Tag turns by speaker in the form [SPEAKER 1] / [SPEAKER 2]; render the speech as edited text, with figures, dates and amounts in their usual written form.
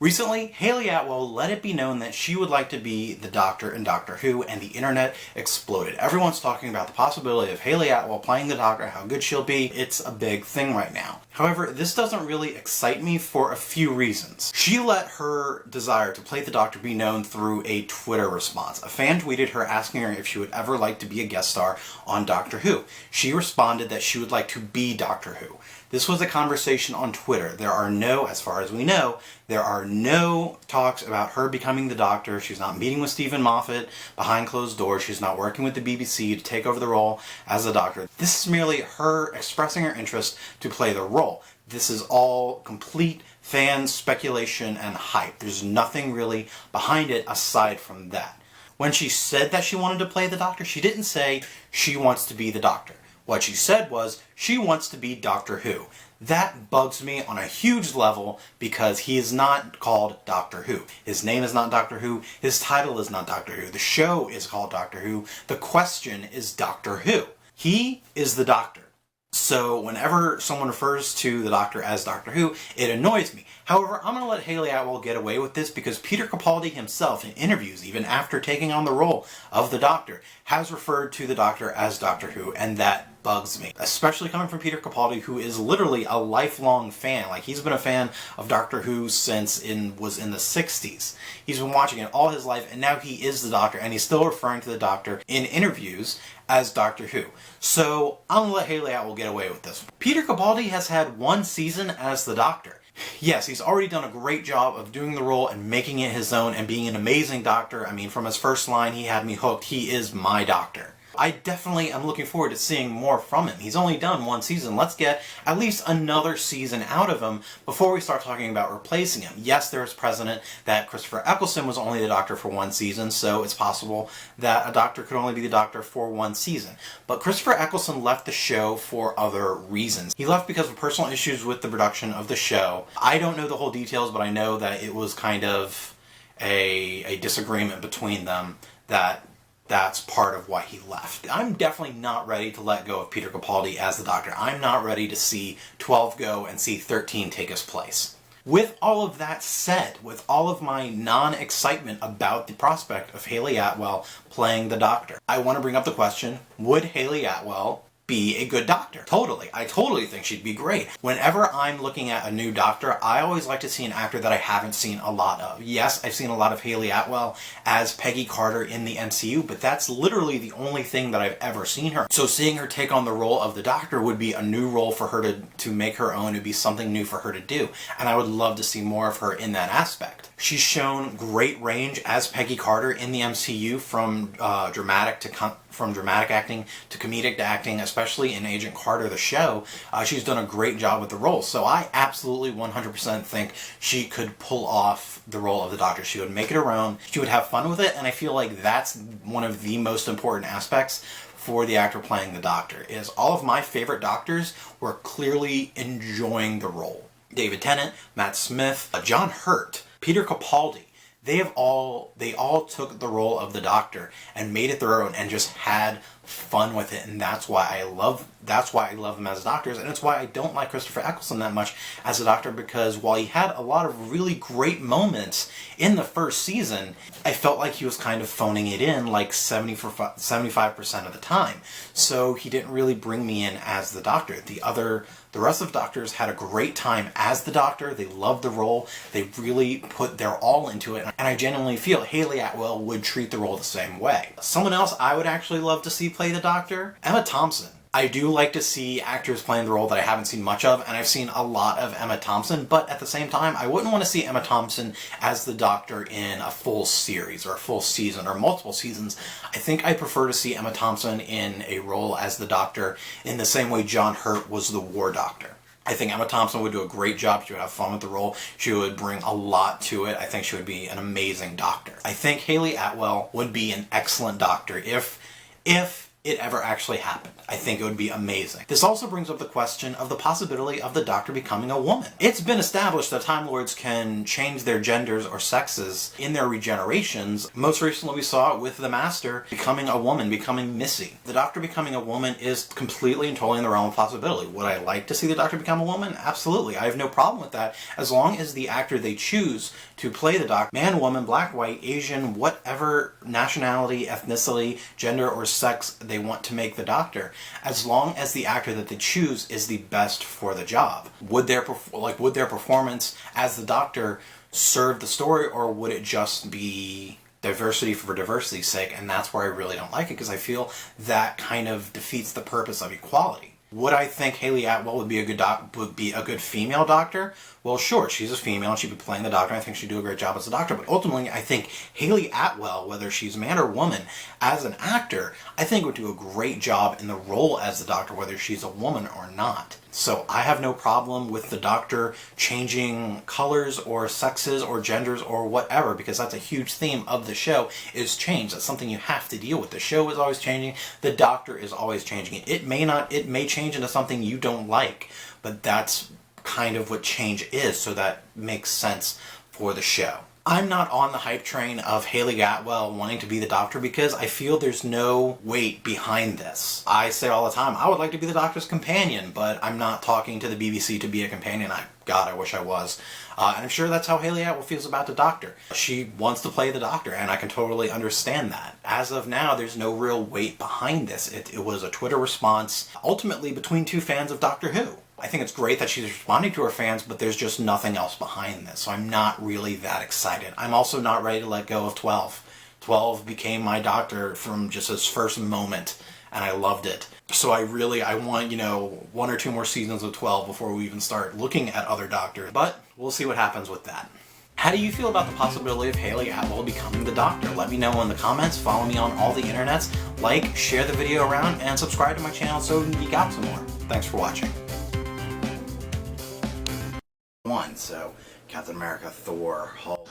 [SPEAKER 1] Recently, Hayley Atwell let it be known that she would like to be the Doctor in Doctor Who, and the internet exploded. Everyone's talking about the possibility of Hayley Atwell playing the Doctor, how good she'll be. It's a big thing right now. However, this doesn't really excite me for a few reasons. She let her desire to play the Doctor be known through a Twitter response. A fan tweeted her asking her if she would ever like to be a guest star on Doctor Who. She responded that she would like to be Doctor Who. This was a conversation on Twitter. There are no, as far as we know, there are no talks about her becoming the Doctor. She's not meeting with Stephen Moffat behind closed doors. She's not working with the BBC to take over the role as the Doctor. This is merely her expressing her interest to play the role. This is all complete fan speculation and hype. There's nothing really behind it aside from that. When she said that she wanted to play the Doctor, she didn't say she wants to be the Doctor. What she said was, she wants to be Doctor Who. That bugs me on a huge level because he is not called Doctor Who. His name is not Doctor Who. His title is not Doctor Who. The show is called Doctor Who. The question is Doctor Who. He is the Doctor. So whenever someone refers to the Doctor as Doctor Who, it annoys me. However, I'm going to let Hayley Atwell get away with this because Peter Capaldi himself, in interviews, even after taking on the role of the Doctor, has referred to the Doctor as Doctor Who, and that bugs me. Especially coming from Peter Capaldi, who is literally a lifelong fan. Like, he's been a fan of Doctor Who since was in the 60s. He's been watching it all his life, and now he is the Doctor, and he's still referring to the Doctor in interviews as Doctor Who. So, I'm going to let Hayley Atwell get away with this. Peter Capaldi has had one season as the Doctor. Yes, he's already done a great job of doing the role and making it his own and being an amazing Doctor. I mean, from his first line, he had me hooked. He is my Doctor. I definitely am looking forward to seeing more from him. He's only done one season. Let's get at least another season out of him before we start talking about replacing him. Yes, there is precedent that Christopher Eccleston was only the Doctor for one season, so it's possible that a Doctor could only be the Doctor for one season. But Christopher Eccleston left the show for other reasons. He left because of personal issues with the production of the show. I don't know the whole details, but I know that it was kind of a disagreement between them that's part of why he left. I'm definitely not ready to let go of Peter Capaldi as the Doctor. I'm not ready to see 12 go and see 13 take his place. With all of that said, with all of my non-excitement about the prospect of Hayley Atwell playing the Doctor, I want to bring up the question, would Hayley Atwell be a good Doctor? Totally. I totally think she'd be great. Whenever I'm looking at a new Doctor, I always like to see an actor that I haven't seen a lot of. Yes, I've seen a lot of Hayley Atwell as Peggy Carter in the MCU, but that's literally the only thing that I've ever seen her. So seeing her take on the role of the Doctor would be a new role for her to make her own. It would be something new for her to do. And I would love to see more of her in that aspect. She's shown great range as Peggy Carter in the MCU from dramatic acting to comedic acting, especially in Agent Carter, the show. She's done a great job with the role. So I absolutely 100% think she could pull off the role of the Doctor. She would make it her own. She would have fun with it, and I feel like that's one of the most important aspects for the actor playing the Doctor, is all of my favorite Doctors were clearly enjoying the role. David Tennant, Matt Smith, John Hurt, Peter Capaldi. They all took the role of the Doctor and made it their own and just had fun with it, and that's why I love them as Doctors, and it's why I don't like Christopher Eccleston that much as a Doctor, because while he had a lot of really great moments in the first season, I felt like he was kind of phoning it in like 75% of the time. So he didn't really bring me in as the Doctor. The rest of the Doctors had a great time as the Doctor. They loved the role. They really put their all into it. And I genuinely feel Hayley Atwell would treat the role the same way. Someone else I would actually love to see play the Doctor, Emma Thompson. I do like to see actors playing the role that I haven't seen much of, and I've seen a lot of Emma Thompson, but at the same time, I wouldn't want to see Emma Thompson as the Doctor in a full series, or a full season, or multiple seasons. I think I prefer to see Emma Thompson in a role as the Doctor in the same way John Hurt was the War Doctor. I think Emma Thompson would do a great job. She would have fun with the role. She would bring a lot to it. I think she would be an amazing Doctor. I think Hayley Atwell would be an excellent Doctor if it ever actually happened. I think it would be amazing. This also brings up the question of the possibility of the Doctor becoming a woman. It's been established that Time Lords can change their genders or sexes in their regenerations. Most recently we saw it with the Master becoming a woman, becoming Missy. The Doctor becoming a woman is completely and totally in the realm of possibility. Would I like to see the Doctor become a woman? Absolutely. I have no problem with that, as long as the actor they choose to play the Doctor, man, woman, black, white, Asian, whatever nationality, ethnicity, gender, or sex they want to make the Doctor, as long as the actor that they choose is the best for the job. Would their performance as the Doctor serve the story, or would it just be diversity for diversity's sake? And that's where I really don't like it, because I feel that kind of defeats the purpose of equality. Would I think Hayley Atwell would be a good female Doctor? Well, sure, she's a female and she'd be playing the Doctor. I think she'd do a great job as a Doctor. But ultimately, I think Hayley Atwell, whether she's man or woman, as an actor, I think would do a great job in the role as the Doctor, whether she's a woman or not. So I have no problem with the Doctor changing colors or sexes or genders or whatever, because that's a huge theme of the show, is change. That's something you have to deal with. The show is always changing. The Doctor is always changing. It may change into something you don't like, but that's kind of what change is, so that makes sense for the show. I'm not on the hype train of Hayley Atwell wanting to be the Doctor, because I feel there's no weight behind this. I say all the time, I would like to be the Doctor's companion, but I'm not talking to the BBC to be a companion. God, I wish I was. And I'm sure that's how Hayley Atwell feels about the Doctor. She wants to play the Doctor, and I can totally understand that. As of now, there's no real weight behind this. It was a Twitter response, ultimately between two fans of Doctor Who. I think it's great that she's responding to her fans, but there's just nothing else behind this, so I'm not really that excited. I'm also not ready to let go of 12. 12 became my Doctor from just his first moment, and I loved it. So I want, 1 or 2 more seasons of 12 before we even start looking at other Doctors, but we'll see what happens with that. How do you feel about the possibility of Hayley Atwell becoming the Doctor? Let me know in the comments, follow me on all the internets, like, share the video around, and subscribe to my channel so we can geek out some more. Thanks for watching. So Captain America, Thor, Hulk.